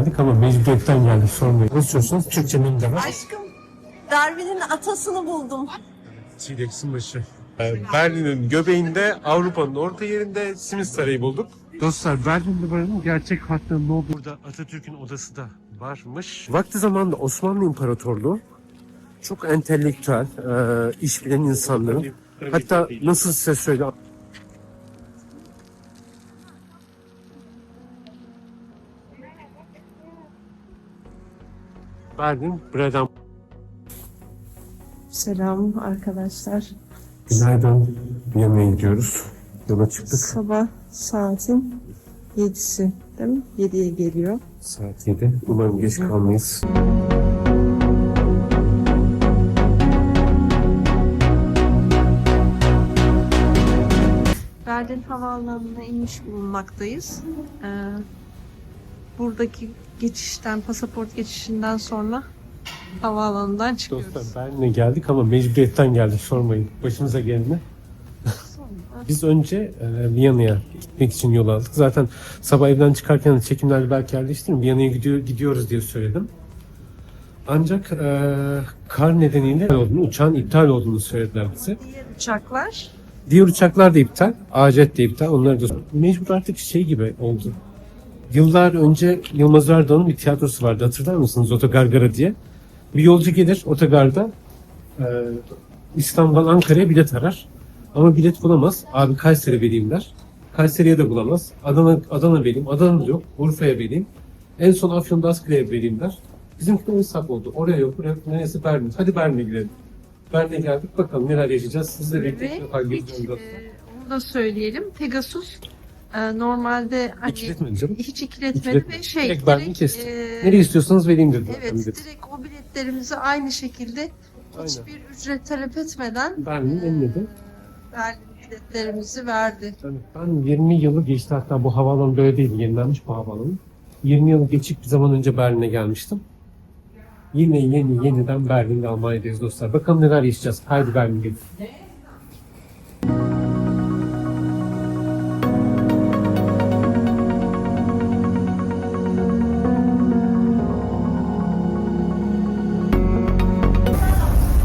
geldik ama mecburiyetten geldik, sormayın. Nasıl diyorsunuz? Türkçe menüde var. Aşkım, Darwin'in atasını buldum. Çiğdeksin başı. Berlin'in göbeğinde, Avrupa'nın orta yerinde Simit Sarayı bulduk. Dostlar, Berlin Duvarı'nın gerçek hattının olduğu burada Atatürk'ün odası da varmış. Vakti zamanında Osmanlı İmparatorluğu çok entelektüel, iş bilen insanların, hatta nasıl size söyleyeyim, Berlin, Bremen. Selam arkadaşlar. Günaydın. Viyana'ya gidiyoruz. Yola çıktık. Sabah saatin 7'si değil mi? 7'ye geliyor. Saat 7. Umarım geç kalmayız. Berlin Havaalanı'na inmiş bulunmaktayız. Buradaki geçişten, pasaport geçişinden sonra havaalanından çıkıyoruz. Dostlar, Berlin'e geldik ama mecburiyetten geldik, sormayın. Başımıza geleni. Biz önce Viyana'ya gitmek için yol aldık. Zaten sabah evden çıkarken çekimlerde belki yerleştirdim. Viyana'ya gidiyoruz diye söyledim. Ancak kar nedeniyle uçağın iptal olduğunu söylediler bize. Diğer uçaklar Diğer uçaklar da iptal. Acet de iptal. Onlar da mecbur artık şey gibi oldu. Yıllar önce Yılmaz Erdoğan'ın bir tiyatrosu vardı. Hatırlar mısınız? Otogargara diye. Bir yolcu gelir otogarda İstanbul Ankara'ya bilet arar. Ama bilet bulamaz. Abi Kayseri vereyim der. Kayseri'ye de bulamaz. Adana vereyim. Adana'da yok. Urfa'ya vereyim. En son Afyon'da Askale'ye vereyim der. Bizimki de o hesap oldu. Oraya yok. Buraya yok. Neyse Berlin. Hadi Berlin'e gidelim. Berlin'e geldik. Bakalım neler yaşayacağız. Sizle birlikte onu da söyleyelim. Pegasus normalde hani İkiletmedi canım. hiç ikiletmedi ve Direkt Berlin'i kesti. Nereye istiyorsanız vereyim dedi. Evet, direkt o biletlerimizi aynı şekilde hiçbir ücret talep etmeden Berlin'in elinde. Berlin biletlerimizi verdi. Ben 20 yılı geçti, hatta bu havaalanı böyle değil, yenilenmiş bu havaalanı. 20 yıl geçip bir zaman önce Berlin'e gelmiştim. Yine yeniden Berlin'de Almanya'dayız dostlar. Bakalım neler yaşayacağız. Haydi Berlin'e gidelim.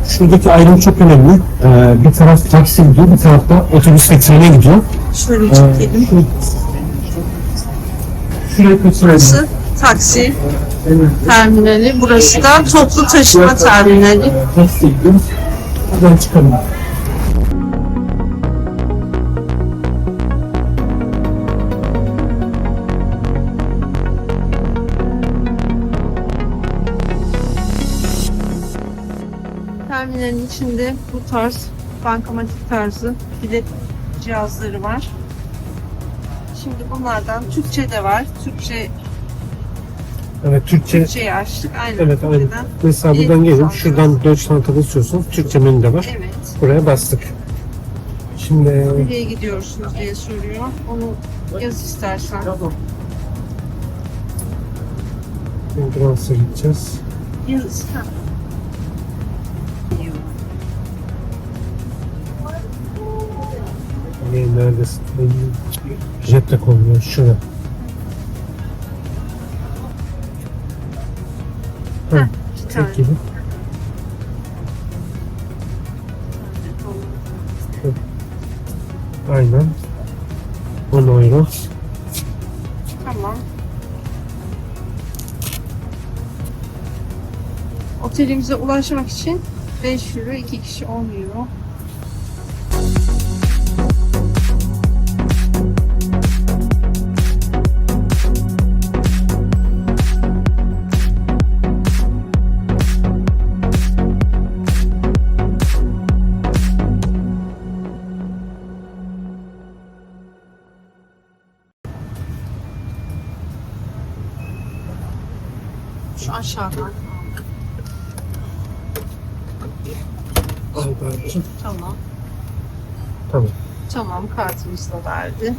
Şuradaki ayrım çok önemli. Bir taraf taksi gidiyor, bir tarafta otobüsle trene gidiyor. Şöyle çekelim. Şuraya kaçırıyoruz. Burası taksi terminali. Burası da toplu taşıma terminali. Taksi gidiyoruz. Buradan çıkalım. Terminalin içinde bu tarz bankamatik tarzı bilet cihazları var. Şimdi bunlardan Türkçe de var. Evet, Türkçeyi açtık. Aynen. Evet, aynen. Buradan Mesela bilet buradan gelin. alıyoruz. Şuradan Deutschland'a basıyorsunuz. Türkçe menü de var. Evet. Buraya bastık. Şimdi Nereye gidiyorsunuz diye soruyor. Onu yaz istersen. Fransa'ya gideceğiz. Yaz. Ha. Neredesin? Jet lag olmuyor. Şurada. Heh, bir Tek gibi. Aynen. 10 euro. Tamam. Otelimize ulaşmak için 5 euro, 2 kişi 10 euro. Şu aşağıdan. Albert'cim. Tamam. Tamam. Tamam, kartımızı da verdi.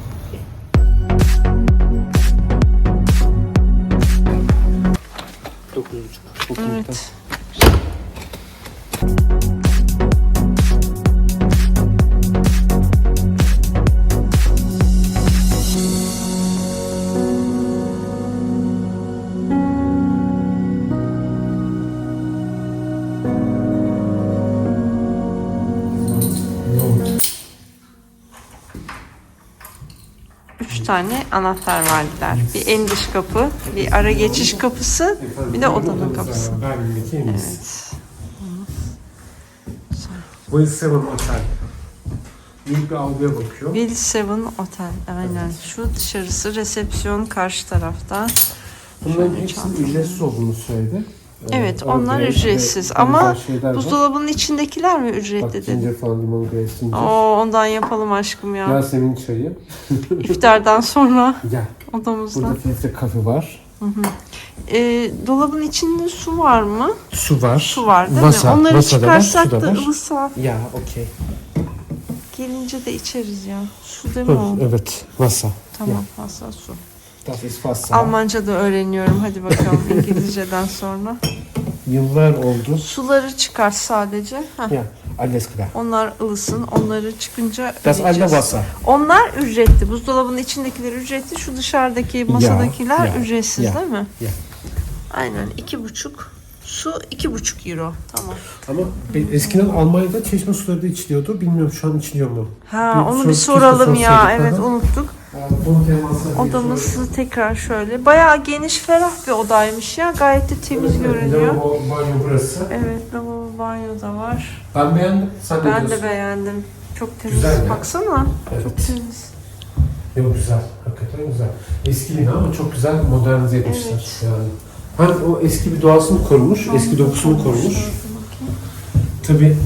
Evet. tane anahtar verdiler. Bir en dış kapı, bir ara geçiş kapısı, bir de odanın kapısı. Berlin'deki en iyisi. Evet. Will 7 Otel. Büyük bir avluya bakıyor. Will 7 Otel. Aynen. Şu dışarısı, resepsiyon karşı tarafta. Bunların hepsinin ücretsiz olduğunu söyledi. Evet, Orada onlar işte ücretsiz. benzer Ama şeyler var. buzdolabının içindekiler mi Bak ücretli dedi? zincir falan limonlu bir zincir. Oo, ondan yapalım aşkım ya. Yasemin çayı. İftardan sonra Gel. odamızda. Burada filtre kafe var. Dolabın içinde su var mı? Su var. Su var değil Masa, mi? Onları masa da var, çıkarsak su da da var. ılısa. Ya okey. Gelince de içeriz ya. Su değil mi o? Evet masa. Tamam, masa su. Das ist Wasser. Almanca da öğreniyorum. Hadi bakalım İngilizceden sonra. Yıllar oldu. Suları çıkar sadece. Heh. Ya alles klar. Onlar ılısın. Onları çıkınca Das alte ödeyeceğiz. Wasser. Onlar ücretli. Buzdolabının içindekiler ücretli. Şu dışarıdaki masadakiler ya, ücretsiz ya, değil mi? ya. Aynen. 2,5. Su 2,5 euro. Tamam. Ama eskiden Almanya'da çeşme suları da içiliyordu. Bilmiyorum şu an içiliyor mu? Ha, onu bir keşke soralım ya. sorsaydık. Evet, Aha. unuttuk. Bunun teması Odamız tekrar şöyle. Bayağı geniş, ferah bir odaymış ya. Gayet de temiz görünüyor. Lavabo, banyo burası. Evet, lavabo, banyo da var. Ben beğendim. Sen ne Ben de diyorsun? beğendim. Çok temiz. Güzel ya. Baksana. Evet. Çok temiz. Yok güzel. Hakikaten güzel. Eski bina ama çok güzel modernize etmişler. Evet. Yani. Hem o eski bir doğasını korumuş, eski dokusunu korumuş. Tabii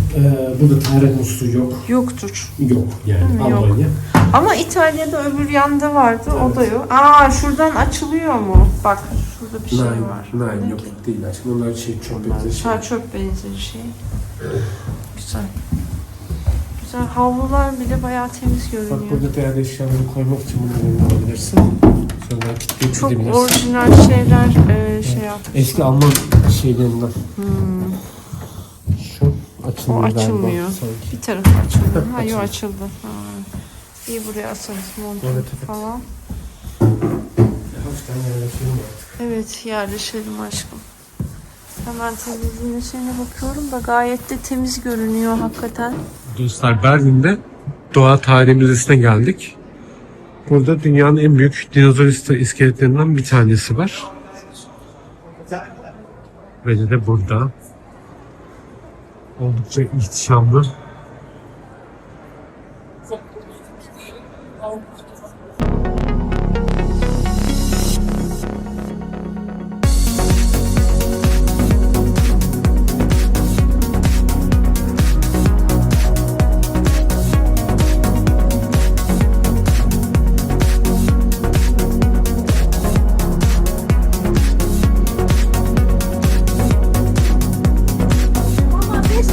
burada taharet musluğu yok. Yoktur. Yok yani Değil mi? Yok. Almanya. Ama İtalya'da öbür yanda vardı. O da yok. Aa, şuradan açılıyor mu? Bak, şurada bir şey var. Nein Ne yok ki? değil aşkım. Onlar şey çok benzeri şey. Ha, çöp benzeri şey. Güzel. Güzel. Havlular bile bayağı temiz Bak görünüyor. burada değerli eşyaları koymak için bunu kullanabilirsin. Sonra kilitleyip Çok gidebilirsin. orijinal şeyler şey yapmış. Eski Alman şeylerinden. Şu O açılmıyor galiba açılmıyor. sanki. Bir tarafı açıldı. Ha, yok, Açıldı. açıldı. Ha. İyi, buraya asarız montu Evet, evet. falan. Hafiften yerleşelim artık. Evet, yerleşelim aşkım. Hemen temizliğine şeyine bakıyorum da gayet de temiz görünüyor hakikaten. Dostlar Berlin'de Doğa Tarihi Müzesi'ne geldik. Burada dünyanın en büyük dinozor iskeletlerinden bir tanesi var. Ve de burada. Oldukça ihtişamlı.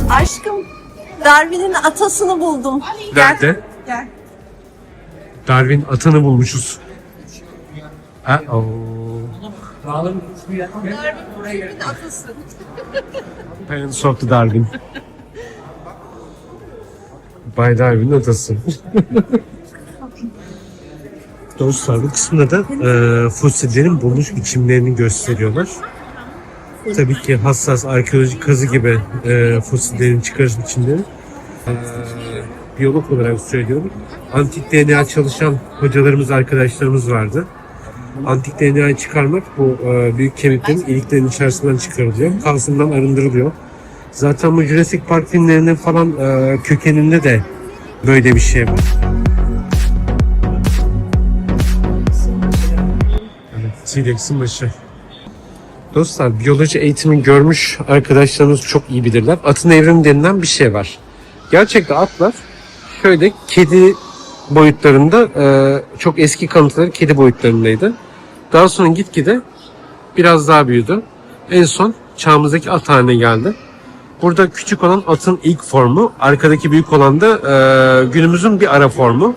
Aşkım, Darwin'in atasını buldum. Nerede? Gel. Darwin atanı bulmuşuz. Uh-oh. Darwin'in atası. Parents of the Darwin. Bay Darwin'in atası. Dostlar bu kısımda da fosillerin bulunuş biçimlerini gösteriyorlar. Tabii ki hassas arkeolojik kazı gibi fosillerin çıkarış biçimleri. Biyolog olarak söylüyorum. Antik DNA çalışan hocalarımız, arkadaşlarımız vardı. Antik DNA'yı çıkarmak bu büyük kemiklerin iliklerin içerisinden çıkarılıyor. Kalsiyumdan arındırılıyor. Zaten bu Jurassic Park filmlerinin falan kökeninde de böyle bir şey var. Evet, T-Rex'in başı. Dostlar biyoloji eğitimi görmüş arkadaşlarımız çok iyi bilirler. Atın evrimi denilen bir şey var. Gerçekten atlar şöyle kedi boyutlarında çok eski kanıtları kedi boyutlarındaydı. Daha sonra gitgide biraz daha büyüdü. En son çağımızdaki at haline geldi. Burada küçük olan atın ilk formu, arkadaki büyük olan da günümüzün bir ara formu.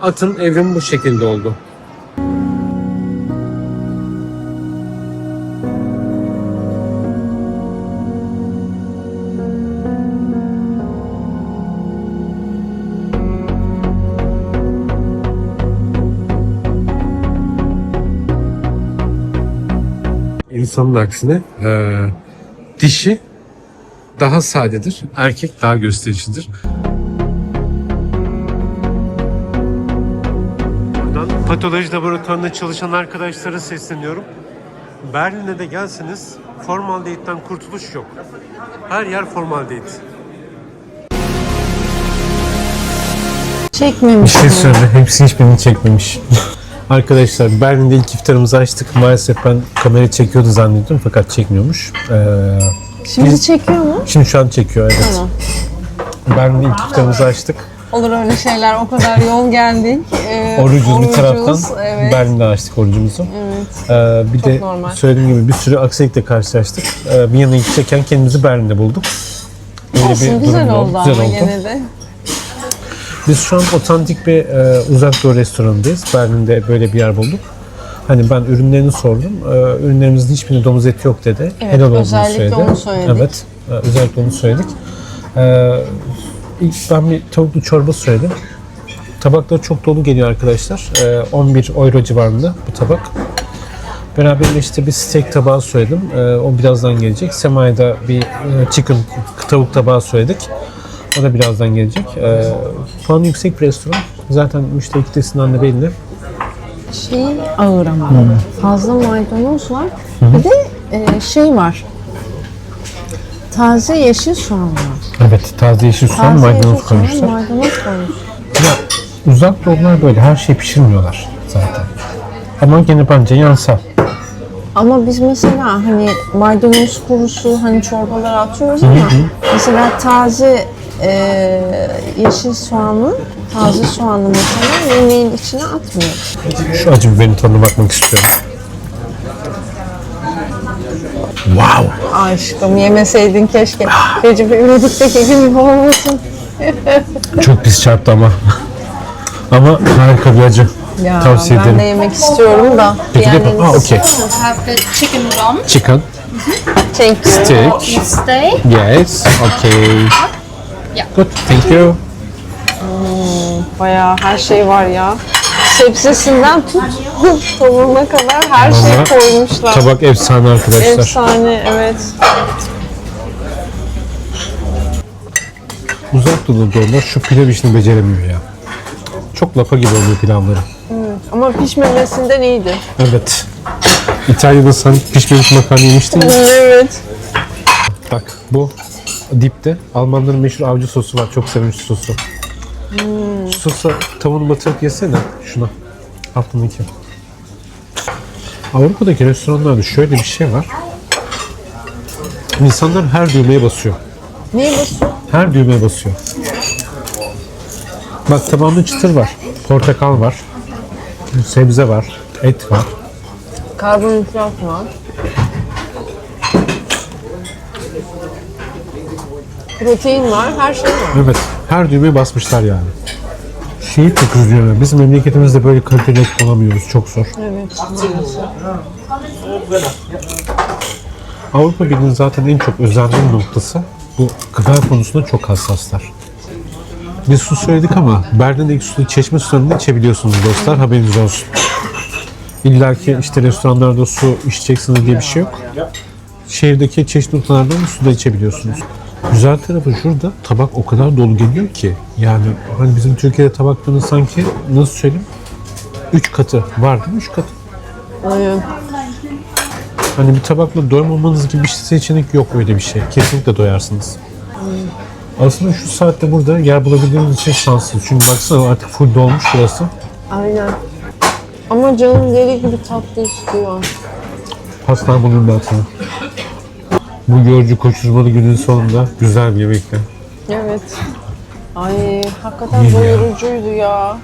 Atın evrimi bu şekilde oldu. İnsanın aksine dişi daha sadedir, erkek daha gösterişlidir. Buradan Patoloji laboratuvarında çalışan arkadaşlara sesleniyorum. Berlin'e de gelseniz formaldehitten kurtuluş yok. Her yer formaldehit. Çekmemiş. Bir şey söyle, hepsi hiçbirini çekmemiş. Arkadaşlar Berlin'de ilk iftarımızı açtık. Maalesef ben kamerayı çekiyordu zannettim fakat çekmiyormuş. Şimdi çekiyor mu? Şimdi şu an çekiyor, evet. Tamam. Berlin'de ilk iftarımızı açtık. Olur öyle şeyler. O kadar yol geldik. Orucuz bir taraftan. Evet. Berlin'de açtık orucumuzu. Evet. Bir Çok de normal. söylediğim gibi bir sürü aksilikle karşılaştık. Bir yana gidecekken kendimizi Berlin'de bulduk. Öyle Olsun, bir güzel durum oldu ama gene de. Biz şu an otantik bir uzak doğu restoranındayız. Berlin'de böyle bir yer bulduk. Hani ben ürünlerini sordum. Ürünlerimizin hiçbirinde domuz eti yok dedi. Evet, Helal olduğunu özellikle söyledi. onu söyledik. Evet, özellikle onu söyledik. İlk ben bir tavuklu çorba söyledim. Tabakları çok dolu geliyor arkadaşlar. 11 euro civarında bu tabak. Beraber işte bir steak tabağı söyledim. O birazdan gelecek. Sema'ya da bir chicken tavuk tabağı söyledik. O da birazdan gelecek. Puanı yüksek bir restoran. Zaten müşteri kitlesinden de belli. Şey ağır ama. Fazla maydanoz var. Bir de şey var. Taze yeşil soğan var. Evet, taze yeşil soğan, maydanoz koymuşlar. Maydanoz koymuş. Ya uzak doğular böyle her şeyi pişirmiyorlar zaten. Ama gene bence yansal. Ama biz mesela hani maydanoz kurusu hani çorbalara atıyoruz ama mesela taze yeşil soğanı, taze soğanı mesela yemeğin içine atmıyor. Şu acı biberin tadına bakmak istiyorum. Wow! Aşkım yemeseydin keşke. Recep İvedik'teki gibi olmasın. Çok pis çarptı ama. Ama harika bir acı. Ya Tavsiye ben de ederim. yemek istiyorum da. Peki de diğerlerini okey. istiyor musun? Have the chicken romp Chicken, Thank you. steak, steak. yes, okay. Yeah. Good, thank you. Bayağı her şey var ya. Sebzesinden tut tavuğuna kadar her şey Vallahi koymuşlar. Tabak efsane arkadaşlar. Efsane, evet. Uzak doğular şu pilav işini beceremiyor ya. Çok lapa gibi oluyor pilavları. Ama pişmemesinden iyiydi. Evet. İtalya'da sen pişmemiş makarna yemiştin mi? Evet. Bak bu dipte Almanların meşhur avcı sosu var. Çok seviyorum şu sosu. Şu sosa tavuğunu batırıp yesene şuna. Altındaki. Avrupa'daki restoranlarda şöyle bir şey var. İnsanlar her düğmeye basıyor. Neye basıyor? Her düğmeye basıyor. Bak tabağında çıtır var. Portakal var. Sebze var. Et var. Karbonhidrat var. Protein var, her şey var. Evet. Her düğmeye basmışlar yani. Şeyi çok üzülüyorum. Bizim memleketimizde böyle kaliteli et bulamıyoruz. Çok zor. Evet. Avrupa Birliği'nin zaten en çok özendiği noktası bu gıda konusunda çok hassaslar. Biz su söyledik ama Berlin'deki suyu çeşme sularını içebiliyorsunuz dostlar. Haberiniz olsun. İlla ki işte restoranlarda su içeceksiniz diye bir şey yok. Şehirdeki çeşitli noktalardan su da içebiliyorsunuz. Güzel tarafı şurada tabak o kadar dolu geliyor ki yani hani bizim Türkiye'de tabakların sanki nasıl söyleyeyim 3 katı var değil mi? 3 katı. Aynen. Hani bir tabakla doymamanız gibi bir seçenek yok öyle bir şey. Kesinlikle doyarsınız. Aslında şu saatte burada yer bulabildiğiniz için şanslısınız. Çünkü baksana artık full dolmuş burası. Aynen. Ama canım deli gibi tatlı istiyor. Pastane bulayım ben sana. Bu yorucu koşturmalı günün sonunda güzel bir yemekle. Evet. Ay hakikaten İyi ya. doyurucuydu ya.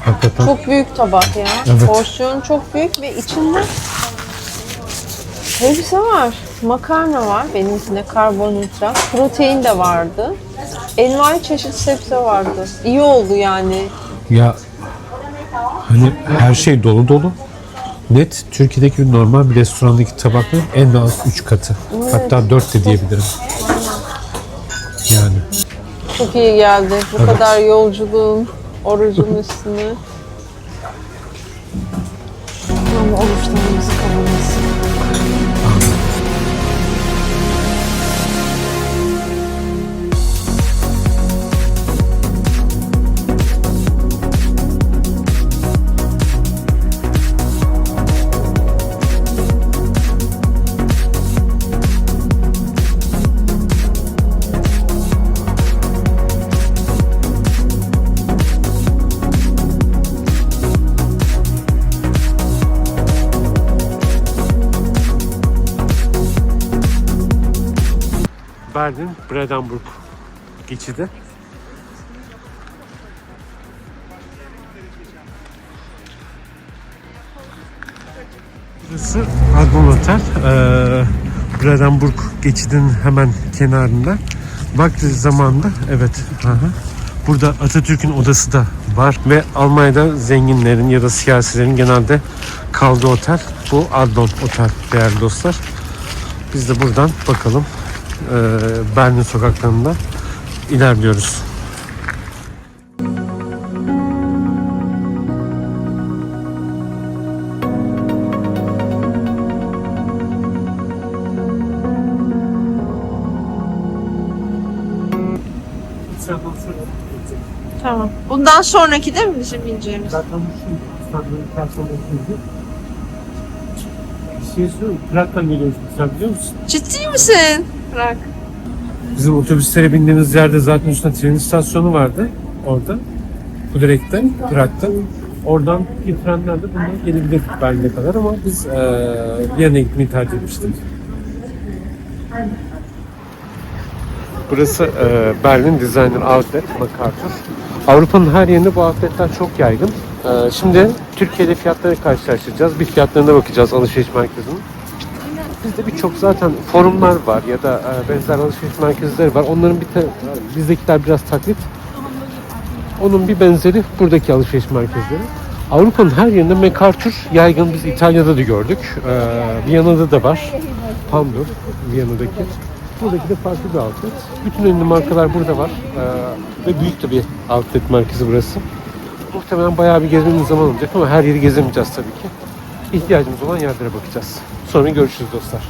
Hakikaten. Çok büyük tabak ya. Evet. Porsiyon çok büyük ve içinde hepsi var. Makarna var. Benimkinde karbonhidrat. Protein de vardı. Envai çeşit sebze vardı. İyi oldu yani. Ya hani her şey dolu dolu. Net Türkiye'deki bir normal bir restorandaki tabakların en az 3 katı. Hatta 4 de diyebilirim. Yani. Çok iyi geldi. Bu Evet. kadar yolculuğun, orucun üstüne. Ama oruçlarımızı kabul etsin. Berlin Brandenburg geçidi. Burası Adlon Otel. Brandenburg geçidinin hemen kenarında. Vakti zamanında evet. Burada Atatürk'ün odası da var ve Almanya'da zenginlerin ya da siyasilerin genelde kaldığı otel bu Adlon Otel değerli dostlar. Biz de buradan bakalım Berlin sokaklarında ilerliyoruz. Tamam. Bundan sonraki de mi bizim bineceğimiz? Zaten şu standların personeliydi. Bir şey söyleyeyim. Prag'dan geliyoruz sen biliyor musun? Ciddi misin? Bırak. Bizim otobüslere bindiğimiz yerde zaten üstüne tren istasyonu vardı. Orada. Bu direkten, Prag'dan. Oradan bir trenlerle bundan gelebilirdik Berlin'e kadar ama biz Viyana'ya gitmeyi tercih etmiştik. Burası Berlin Designer Outlet MacArthur. Avrupa'nın her yerinde bu outletler çok yaygın. Şimdi Türkiye'de fiyatları karşılaştıracağız. Bir fiyatlarına bakacağız alışveriş merkezinin. Bizde birçok zaten forumlar var ya da benzer alışveriş merkezleri var. Onların bizdekiler biraz taklit. Onun bir benzeri buradaki alışveriş merkezleri. Avrupa'nın her yerinde MacArthur yaygın. Biz İtalya'da da gördük. Viyana'da da var. Pandur, Viyana'daki. Buradaki de farklı bir outlet. Bütün ünlü markalar burada var. Ve büyük de bir outlet merkezi burası. Muhtemelen bayağı bir gezmemiz zaman olacak ama her yeri gezemeyeceğiz tabii ki. İhtiyacımız olan yerlere bakacağız. Sonra görüşürüz dostlar.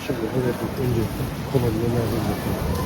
Şimdi öncelikle kolonya nereden bakıyoruz?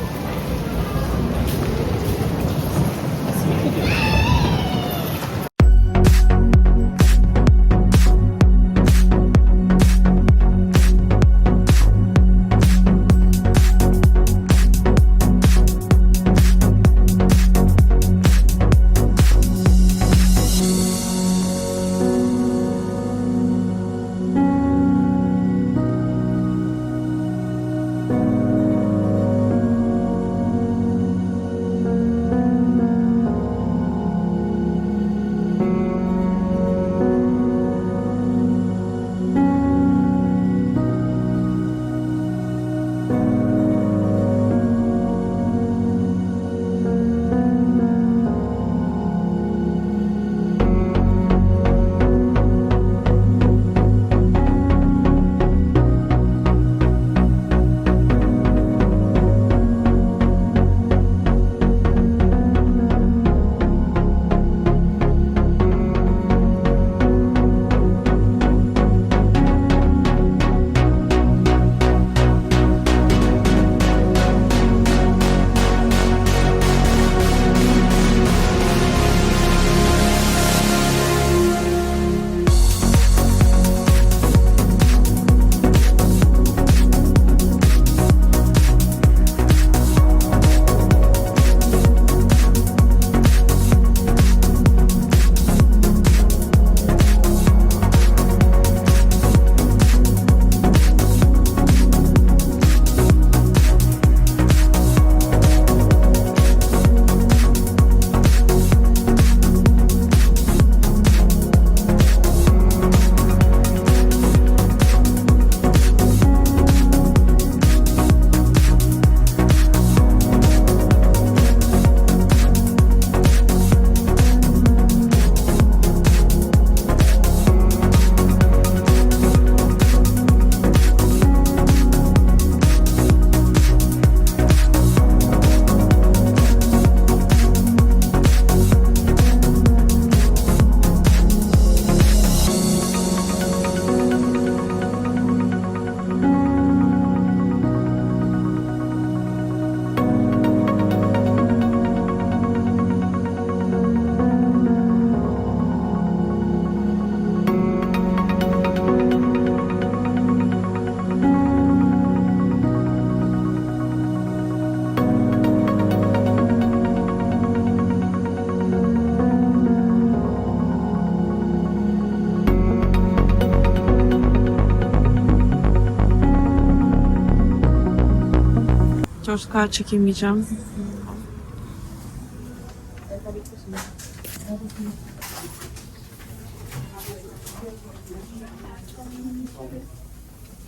Oscar çekemeyeceğim.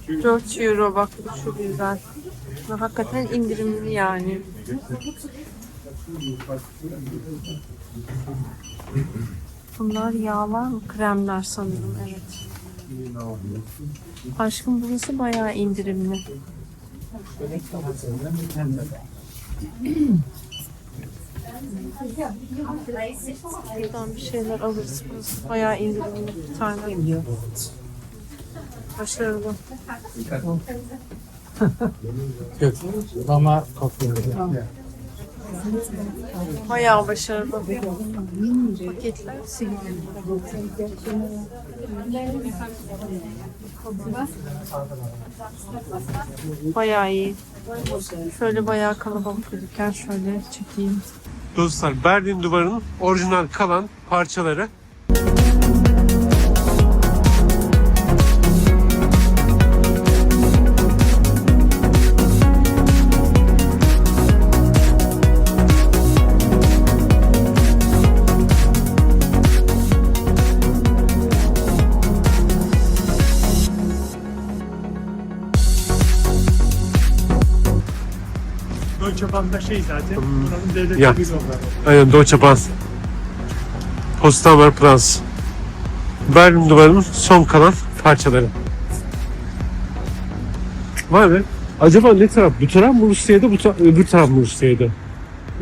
€4 bak bu şu güzel. Hakikaten indirimli yani. Bunlar yağlar mı? Kremler sanırım, evet. Aşkım burası bayağı indirimli. Buradan bir şeyler alırız. Burası bayağı indirimli bir tane. Başarılı. Mama kokuyor. Bayağı başarılı. Paketler bayağı iyi. Şöyle bayağı kalabalık gözüken şöyle çekeyim. Dostlar, Berlin Duvarı'nın orijinal kalan parçaları. Deutsche Bank'ta şey zaten. Buranın devlet Ya. bir olarak. Aynen, Deutsche Bahn. Potsdamer Platz. Berlin Duvarı'nın son kalan parçaları. Vay be. Acaba ne taraf? Bu taraf mı Rusya'ydı, öbür taraf mı Rusya'ydı?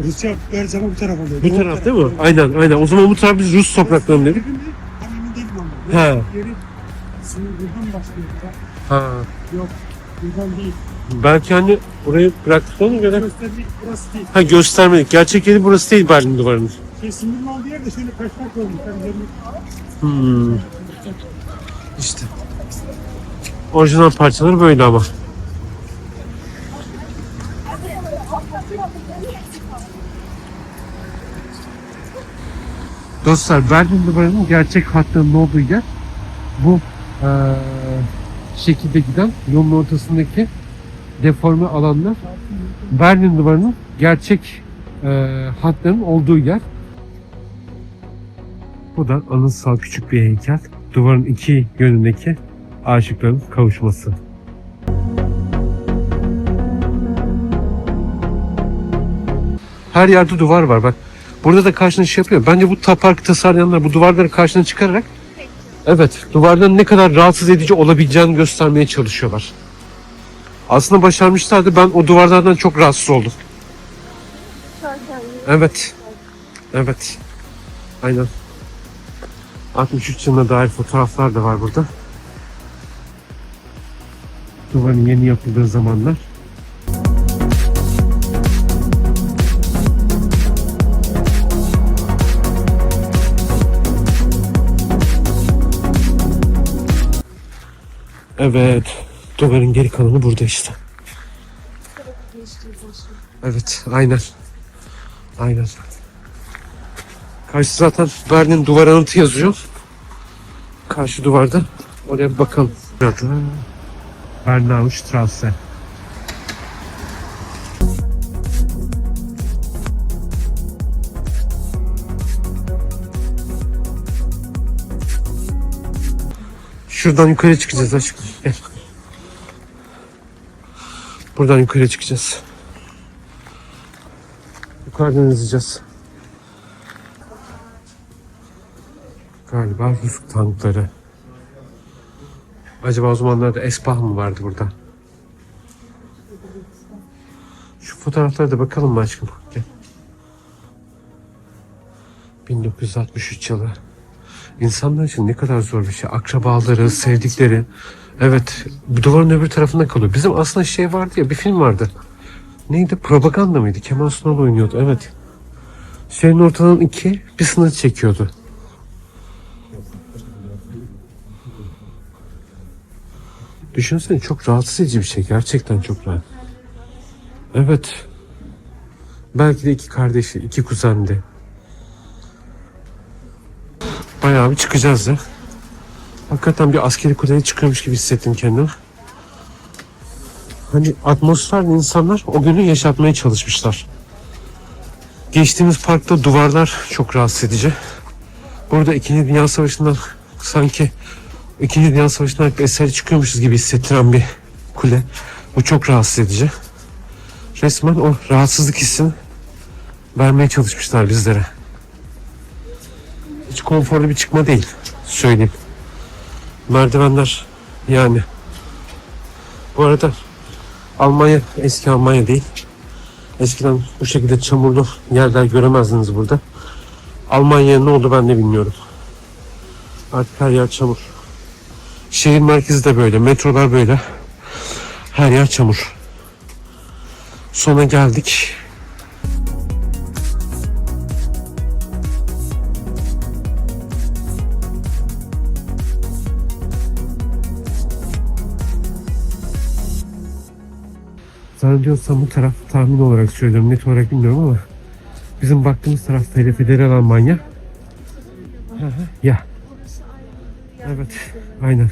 Rusya her zaman bu tarafa oluyor. Bu taraf değil mi? Aynen, aynen. O zaman bu taraf biz Rus topraklarını dedik. Tam emin değilim ama. He. Yeri sınır buradan başlıyor. Ha. Yok. Buradan değil. Belki hani orayı bıraktıklarına göre... Gösterdik burası değil. Ha, göstermedik. Gerçek yeri burası değil Berlin Duvarı'nın. Sınırın olduğu yerde şöyle kaçmak olmuş. İşte. Orijinal parçaları böyle ama. Dostlar, Berlin Duvarı'nın gerçek hattının olduğu yer bu şekilde giden yolun ortasındaki deforme alanlar. Berlin Duvarı'nın gerçek hatlarının olduğu yer. Bu da anıtsal küçük bir heykel. Duvarın iki yönündeki aşıkların kavuşması. Her yerde duvar var bak. Burada da karşına şey yapıyor. Bence bu parkı tasarlayanlar bu duvarları karşına çıkararak, evet, duvarların ne kadar rahatsız edici olabileceğini göstermeye çalışıyorlar. Aslında başarmışlardı. Ben o duvarlardan çok rahatsız oldum. Evet. Evet. Aynen. 63 yılına dair fotoğraflar da var burada. Duvarın yeni yapıldığı zamanlar. Evet. Duvarın geri kalanı burada işte. Evet. Aynen. Aynen. Karşı zaten Berlin duvar anıtı yazıyor. Karşı duvarda. Oraya bir bakalım. Burada Bernaustrasse. Şuradan yukarı çıkacağız aşkım. Gel. Buradan yukarı çıkacağız. Yukarıdan izleyeceğiz. Galiba Rus tankları. Acaba o zamanlarda Esbah mı vardı burada? Şu fotoğraflara da bakalım mı aşkım? Gel. 1963 yılı. İnsanlar için ne kadar zor bir şey. Akrabaları, sevdikleri. Evet, bu duvarın öbür tarafında kalıyor. Bizim aslında şey vardı ya, bir film vardı. Neydi? Propaganda mıydı? Kemal Sunal oynuyordu. Evet. Şehrin ortadan iki bir sınır çekiyordu. Düşünsene, çok rahatsız edici bir şey. Gerçekten çok rahat. Evet. Belki de iki kardeşi, iki kuzendi. Bayağı bir çıkacağız ya. Hakikaten bir askeri kuleye çıkıyormuş gibi hissettim kendimi. hani atmosferle insanlar o günü yaşatmaya çalışmışlar. Geçtiğimiz parkta duvarlar çok rahatsız edici. Burada 2. Dünya Savaşı'ndan sanki 2. Dünya Savaşı'ndan eseri çıkıyormuşuz gibi hissettiren bir kule. Bu çok rahatsız edici. Resmen o rahatsızlık hissini vermeye çalışmışlar bizlere. Hiç konforlu bir çıkma değil, söyleyeyim. Merdivenler yani. Bu arada Almanya eski Almanya değil. Eskiden bu şekilde çamurlu yerler göremezdiniz burada. Almanya'ya ne oldu ben de bilmiyorum. Artık her yer çamur. Şehir merkezi de böyle, metrolar böyle. Her yer çamur. Sona geldik. Zannediyorsam bu taraf, tahmin olarak söylüyorum, net olarak bilmiyorum ama bizim baktığımız taraf Federal Almanya. Ya. Evet, aynen.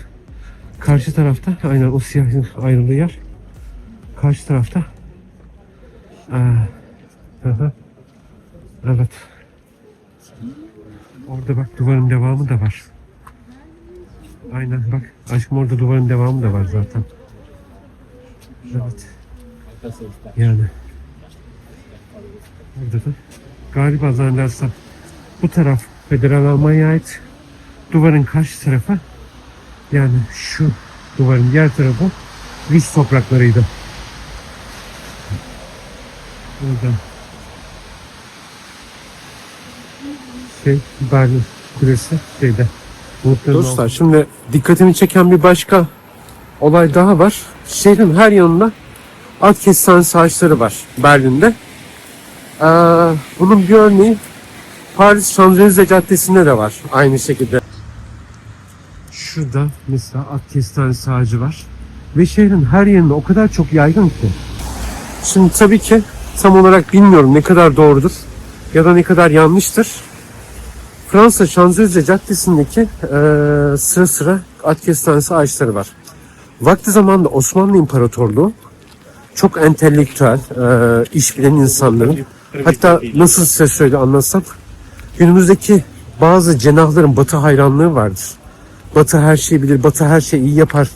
Karşı tarafta, aynen o siyahın ayrıldığı yer. Karşı tarafta. Evet. Orada bak duvarın devamı da var. Aynen bak, aşkım orada duvarın devamı da var zaten. Evet. Yani. Burada da galiba zannedersem bu taraf Federal Almanya'ya ait. Duvarın karşı tarafı, yani şu duvarın diğer tarafı Rus topraklarıydı. Buradan Berlin Kulesi şeyde. Dostlar şimdi dikkatimi çeken bir başka olay daha var. Şehrin her yanında at kestanesi ağaçları var Berlin'de. Bunun bir örneği Paris Şanzelize Caddesi'nde de var aynı şekilde. Şurada mesela at kestanesi ağacı var. Ve şehrin her yerinde o kadar çok yaygın ki. Şimdi tabii ki tam olarak bilmiyorum ne kadar doğrudur ya da ne kadar yanlıştır. Fransa Şanzelize Caddesi'ndeki sıra sıra at kestanesi ağaçları var. Vakti zamanında Osmanlı İmparatorluğu çok entelektüel, iş bilen insanların, hatta nasıl size söyle anlatsam, günümüzdeki bazı cenahların Batı hayranlığı vardır. Batı her şeyi bilir, Batı her şeyi iyi yapar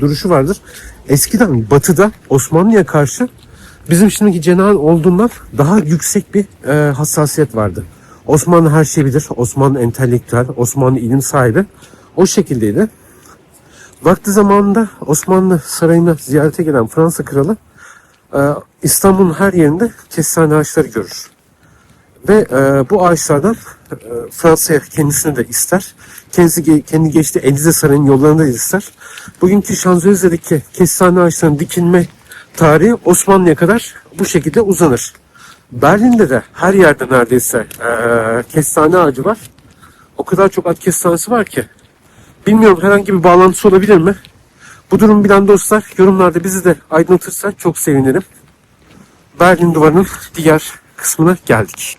duruşu vardır. Eskiden Batı'da Osmanlı'ya karşı bizim şimdiki cenahın olduğundan daha yüksek bir hassasiyet vardı. Osmanlı her şeyi bilir, Osmanlı entelektüel, Osmanlı ilim sahibi. O şekildeydi. Vakti zamanında Osmanlı sarayına ziyarete gelen Fransa kralı İstanbul'un her yerinde kestane ağaçları görür. Ve bu ağaçlardan Fransa'ya kendisini de ister. Kendisi kendi geçtiği Elize Sarayı'nın yollarında da ister. Bugünkü Şanzelize'deki kestane ağaçlarının dikilme tarihi Osmanlı'ya kadar bu şekilde uzanır. Berlin'de de her yerde neredeyse kestane ağacı var. O kadar çok at kestanesi var ki. Bilmiyorum herhangi bir bağlantısı olabilir mi? Bu durum bilen dostlar yorumlarda bizi de aydınlatırsa çok sevinirim. Berlin Duvarı'nın diğer kısmına geldik.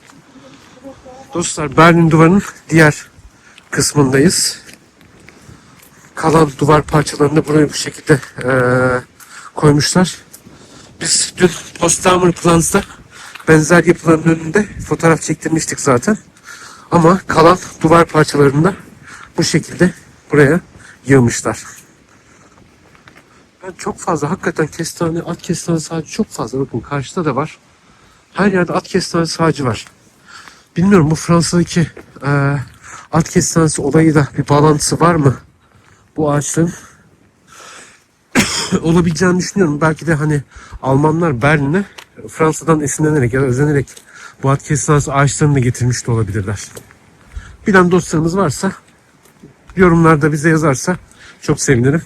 Dostlar Berlin Duvarı'nın diğer kısmındayız. Kalan duvar parçalarını da buraya bu şekilde koymuşlar. Biz dün Potsdamer Platz'ta benzer yapıların önünde fotoğraf çektirmiştik zaten. Ama kalan duvar parçalarını da bu şekilde buraya yığmışlar. Ben çok fazla hakikaten kestane, at kestanesi ağacı çok fazla. Bakın karşıda da var. Her yerde at kestanesi ağacı var. Bilmiyorum bu Fransa'daki at kestanesi olayı da bir bağlantısı var mı? Bu ağaçların olabileceğini düşünüyorum. Belki de hani Almanlar Berlin'e Fransa'dan esinlenerek ya da özenerek bu at kestanesi ağaçlarını da getirmiş de olabilirler. Bilen dostlarımız varsa yorumlarda bize yazarsa çok sevinirim.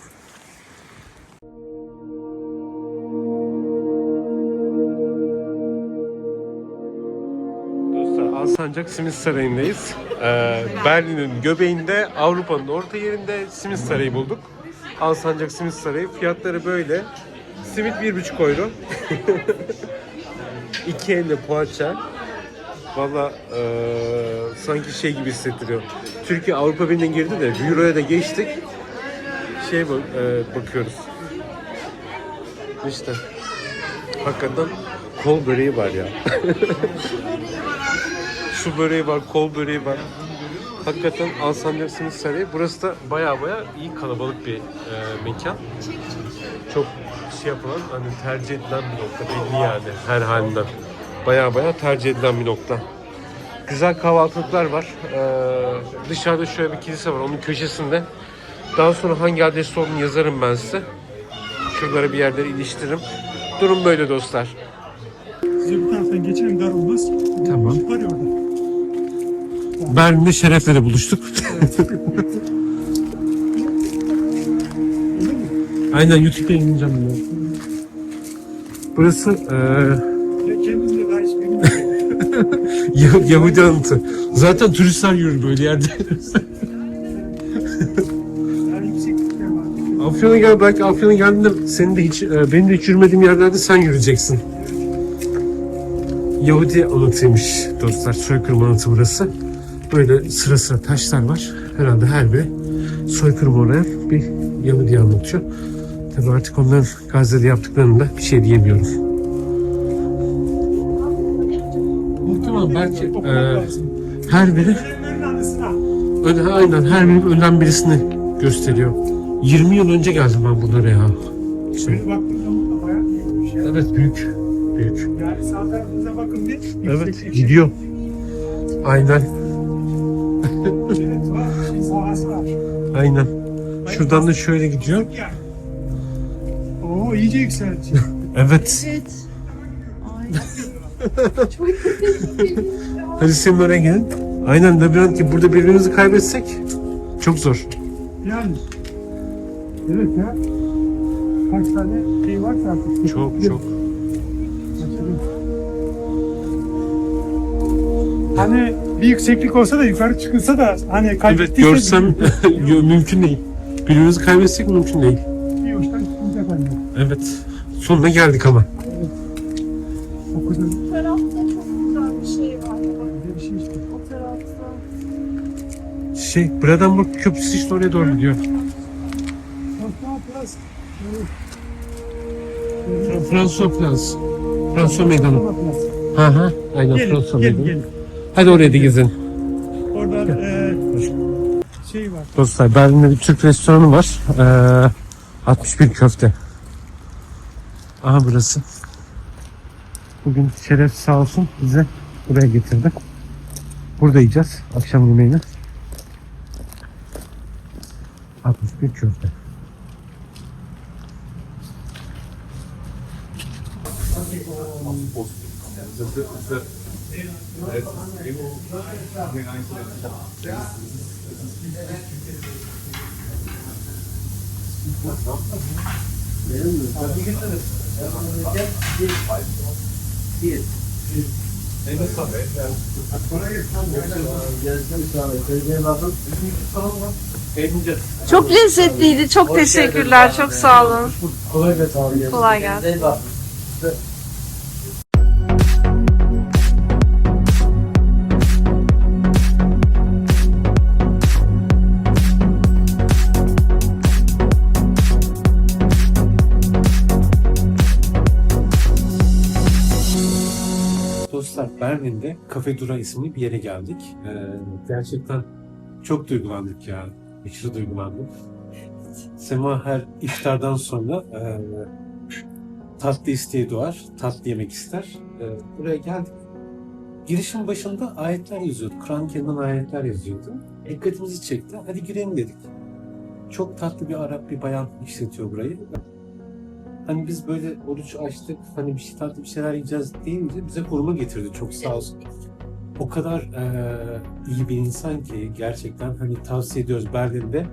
Dostlar Alsancak Simit Sarayı'ndayız. Berlin'in göbeğinde, Avrupa'nın orta yerinde Simit Sarayı bulduk. Alsancak Simit Sarayı. Fiyatları böyle. Simit 1,5 euro. 2,50 poğaça. Valla sanki şey gibi hissettiriyor. Türkiye Avrupa Birliği'ne girdi de Euro'ya da geçtik. Bakıyoruz. İşte. Hakikaten kol böreği var ya. Şu böreği var, kol böreği var. Hakikaten Alsancak Simit Sarayı. Burası da baya iyi kalabalık bir mekan. Çok şey yapılan, hani tercih edilen bir nokta belli yani her halinden. Baya tercih edilen bir nokta. Güzel kahvaltılıklar var. Dışarıda şöyle bir kilise var, onun köşesinde. Daha sonra hangi adreste olduğunu yazarım ben size. Şuralara bir yerlere iliştiririm. Durum böyle dostlar. Size bir taraftan geçelim, dar olmaz. Tamam. Var ya orada. Berlin'de Şeref'le de buluştuk. Aynen YouTube'da yayınlayacağım bunu. Burası Kendimizle daha hiç bilmiyorum. Yahudi anıtı. Zaten turistler yürür böyle yerde. Yani yükseklikler var. Afyon'a gel, belki Afyon'a geldiğinde senin de hiç, benim de hiç yürümediğim yerlerde sen yürüyeceksin. Yahudi anıtıymış dostlar. Soykırım anıtı burası. Böyle sıra taşlar var. Herhalde her biri soykırım uğrayan bir Yahudi anlatıyor. Tabii artık onların Gazze'de yaptıklarında bir şey diyemiyorum. Muhtemelen belki her biri aynen her biri ölen birisini gösteriyor. 20 yıl önce geldim ben buralara ya. Şöyle baktığım zaman da bayağı büyükmüş ya. Evet büyük. Yani sağ tarafınıza bakın bir. Evet yükseklik. gidiyor. Aynen. Evet var. Sahası var. Aynen. Şuradan da şöyle gidiyor. Yani. Oo iyice yükseldi. Evet. Evet. Hadi senin oraya gelin. Aynen labirent gibi burada birbirimizi kaybetsek çok zor. Yani. Evet ya. Kaç tane şey varsa artık. Çok. Hani bir yükseklik olsa da yukarı çıkılsa da hani Evet kaybettiyse görsem mümkün değil. Birbirimizi kaybetsek mümkün değil. bir uçtan çıkılacak hani. Evet. Sonuna geldik ama. O kadar Bu tarafta çok güzel bir şey var. güzel bir şey işte. O tarafta. Brandenburg Köprüsü işte oraya doğru gidiyor. Daha biraz François Plaz. François Meydanı. Biraz. Ha. Aynen Gelin, François gelin, Meydanı. gelin. Hadi oraya da gezin. Orada şey var. Dostlar Berlin'de bir Türk restoranı var. 61 köfte. Aha burası. Bugün Şeref sağ olsun bize buraya getirdi. Burada yiyeceğiz akşam yemeğini. 61 köfte. Çok lezzetliydi. Çok teşekkürler. Çok sağ olun. Kolay gelsin. Dostlar Berlin'de Cafe Dura isimli bir yere geldik. Gerçekten çok duygulandık ya. Aşırı duygulandık. Sema her iftardan sonra tatlı isteği doğar, tatlı yemek ister. Buraya geldik. Girişin başında ayetler yazıyordu. Kur'an-ı Kerim'den ayetler yazıyordu. Dikkatimizi çekti. Hadi girelim dedik. Çok tatlı bir Arap bir bayan işletiyor burayı. Hani biz böyle oruç açtık, hani bir şey tatlı bir şeyler yiyeceğiz deyince bize hurma getirdi. Çok sağ olsun. O kadar iyi bir insan ki gerçekten hani tavsiye ediyoruz Berlin'de.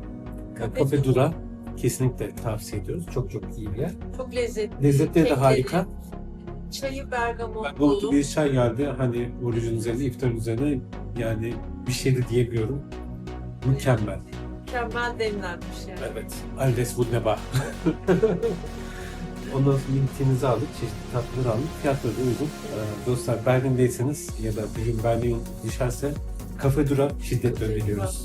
Cafe Dura kesinlikle tavsiye ediyoruz. Çok iyi bir yer. Çok lezzetli. Lezzetleri de harika. Çayı bergamotlu. Bergamotlu bir çay geldi. Hani orucun üzerine, iftarın üzerine yani bir şey de diyemiyorum. Mükemmel. Mükemmel demlenmiş yani. Evet. Alles wunderbar. Ondan sonra linkimizi aldık, çeşitli tatlıları aldık. Fiyatları da uygun. Dostlar Berlin'deyseniz ya da bir gün Berlin düşerse Cafe Dura şiddetle öneriyoruz.